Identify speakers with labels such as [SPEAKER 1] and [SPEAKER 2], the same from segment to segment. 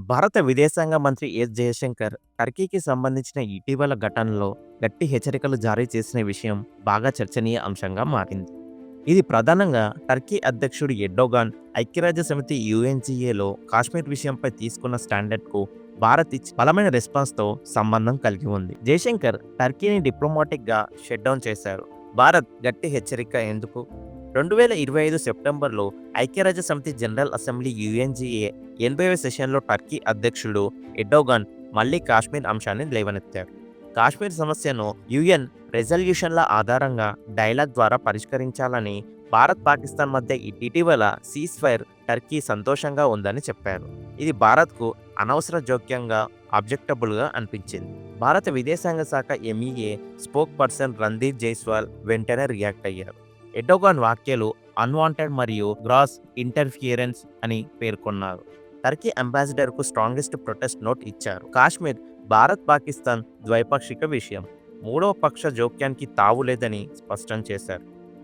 [SPEAKER 1] భారత విదేశాంగ మంత్రి ఎస్ జయశంకర్ టర్కీకి సంబంధించిన ఇటీవల ఘటనలో గట్టి హెచ్చరికలు జారీ చేసిన విషయం బాగా చర్చనీయ అంశంగా మారింది. ఇది ప్రధానంగా టర్కీ అధ్యక్షుడు ఎర్డోగాన్ ఐక్యరాజ్య సమితి యుఎన్జిఏలో కాశ్మీర్ విషయంపై తీసుకున్న స్టాండర్డ్కు భారత్ ఇచ్చి బలమైన రెస్పాన్స్తో సంబంధం కలిగి ఉంది. జయశంకర్ టర్కీని డిప్లొమాటిక్గా షట్ డౌన్ చేశారు. భారత్ గట్టి హెచ్చరిక ఎందుకు? 2025 సెప్టెంబర్లో ఐక్యరాజ్య సమితి జనరల్ అసెంబ్లీ యుఎన్జిఏ 80వ సెషన్లో టర్కీ అధ్యక్షుడు ఎర్డోగాన్ మళ్లీ కాశ్మీర్ అంశాన్ని లేవనెత్తారు. కాశ్మీర్ సమస్యను యుఎన్ రెజల్యూషన్ల ఆధారంగా డైలాగ్ ద్వారా పరిష్కరించాలని భారత్ పాకిస్తాన్ మధ్య ఇటీవల సీజ్ ఫైర్ టర్కీ సంతోషంగా ఉందని చెప్పారు. ఇది భారత్కు అనవసర జోక్యంగా ఆబ్జెక్టబుల్గా అనిపించింది. భారత విదేశాంగ శాఖ MEA spoke person Randeep Jaiswal వెంటనే రియాక్ట్ అయ్యారు. ఎర్డోగాన్ వ్యాఖ్యలు అన్వాంటెడ్ మరియు గ్రాస్ ఇంటర్ఫియరెన్స్ అని పేర్కొన్నారు. టర్కీ అంబాసిడర్కు స్ట్రాంగెస్ట్ ప్రొటెస్ట్ నోట్ ఇచ్చారు. కాశ్మీర్ భారత్ పాకిస్తాన్ ద్వైపాక్షిక విషయం, మూడవ పక్ష జోక్యానికి తావు లేదని స్పష్టం చేశారు.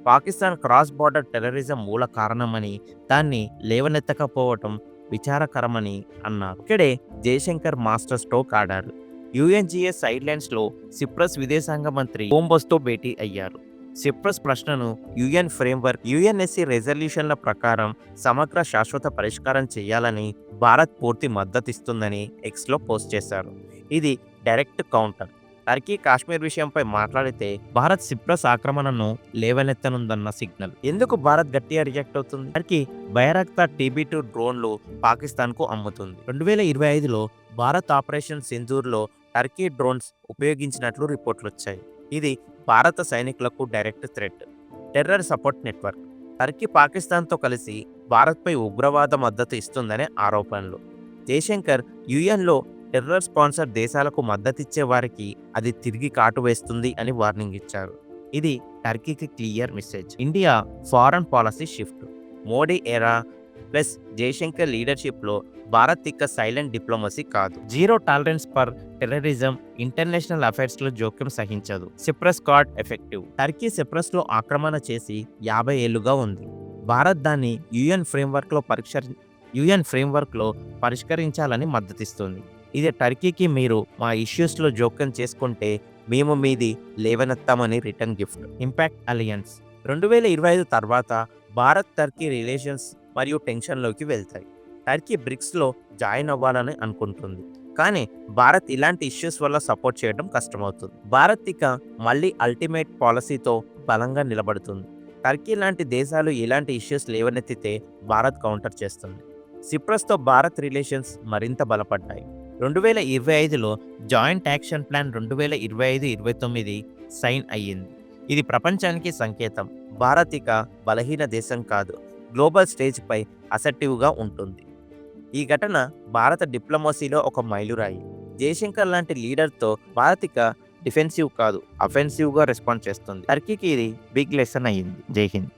[SPEAKER 1] పాకిస్తాన్ క్రాస్ బార్డర్ టెర్రరిజం మూల కారణమని, దాన్ని లేవనెత్తకపోవటం విచారకరమని అన్నారు. ఇక్కడే జయశంకర్ మాస్టర్ స్ట్రోక్ ఆడారు. యుఎన్జిఏ సైడ్లైన్స్లో సిప్రస్ విదేశాంగ మంత్రి కోంబస్తో భేటీ అయ్యారు. సిప్రస్ ప్రశ్నను యుఎన్ ఫ్రేమ్వర్క్ యుఎన్ఎస్సి రెజల్యూషన్ల ప్రకారం సమగ్ర శాశ్వత పరిష్కారం చేయాలని భారత్ పూర్తి మద్దతిస్తుందని ఎక్స్లో పోస్ట్ చేశారు. ఇది డైరెక్ట్ కౌంటర్. టర్కీ కాశ్మీర్ విషయంపై మాట్లాడితే భారత్ సిప్రస్ ఆక్రమణను లేవనెత్తనుందన్న సిగ్నల్. ఎందుకు భారత్ గట్టిగా రియాక్ట్ అవుతుంది? టర్కీ బైరాక్తార్ TB2 డ్రోన్లు పాకిస్తాన్కు అమ్ముతుంది. 2025లో భారత్ ఆపరేషన్ సింధూర్లో టర్కీ డ్రోన్స్ ఉపయోగించినట్లు రిపోర్ట్లు వచ్చాయి. ఇది భారత సైనికులకు direct threat. Terror support network. Turkey పాకిస్తాన్తో కలిసి భారత్పై ఉగ్రవాద మద్దతు ఇస్తుందనే ఆరోపణలు. జయశంకర్ యుఎన్లో టెర్రర్ స్పాన్సర్ దేశాలకు మద్దతిచ్చే వారికి అది తిరిగి కాటు వేస్తుంది అని వార్నింగ్ ఇచ్చారు. ఇది టర్కీకి clear message. India foreign policy shift. Modi era plus Jaishankar లీడర్షిప్లో భారత్ ఇక సైలెంట్ డిప్లొమసీ కాదు. Zero tolerance for terrorism, international అఫైర్స్లో జోక్యం సహించదు. Cyprus card effective. టర్కీ సిప్రస్లో ఆక్రమణ చేసి 50 ఏళ్లుగా ఉంది. భారత్ దాన్ని యుఎన్ ఫ్రేమ్వర్క్లో పరిష్కరించాలని మద్దతిస్తుంది. ఇది టర్కీకి మీరు మా ఇష్యూస్లో జోక్యం చేసుకుంటే మేము మీది లేవనెత్తామని రిటర్న్ గిఫ్ట్. Impact alliance. 2025 తర్వాత భారత్ టర్కీ రిలేషన్స్ మరియు టెన్షన్లోకి వెళ్తాయి. టర్కీ బ్రిక్స్లో జాయిన్ అవ్వాలని అనుకుంటుంది, కానీ భారత్ ఇలాంటి ఇష్యూస్ వల్ల సపోర్ట్ చేయడం కష్టమవుతుంది. భారత్ ఇక మళ్ళీ అల్టిమేట్ పాలసీతో బలంగా నిలబడుతుంది. టర్కీ లాంటి దేశాలు ఇలాంటి ఇష్యూస్ లేవనెత్తితే భారత్ కౌంటర్ చేస్తుంది. సిప్రస్తో భారత్ రిలేషన్స్ మరింత బలపడ్డాయి. 2025లో జాయింట్ యాక్షన్ ప్లాన్ 2025-29 సైన్ అయ్యింది. ఇది ప్రపంచానికి సంకేతం. భారత్ ఇక బలహీన దేశం కాదు, గ్లోబల్ స్టేజ్పై అసర్టివ్గా ఉంటుంది. ఈ ఘటన భారత డిప్లొమసీలో ఒక మైలురాయి. జయశంకర్ లాంటి లీడర్తో భారత్ ఇక డిఫెన్సివ్ కాదు, అఫెన్సివ్గా రెస్పాండ్ చేస్తుంది. టర్కీకి ఇది బిగ్ లెసన్ అయ్యింది. జై హింద్.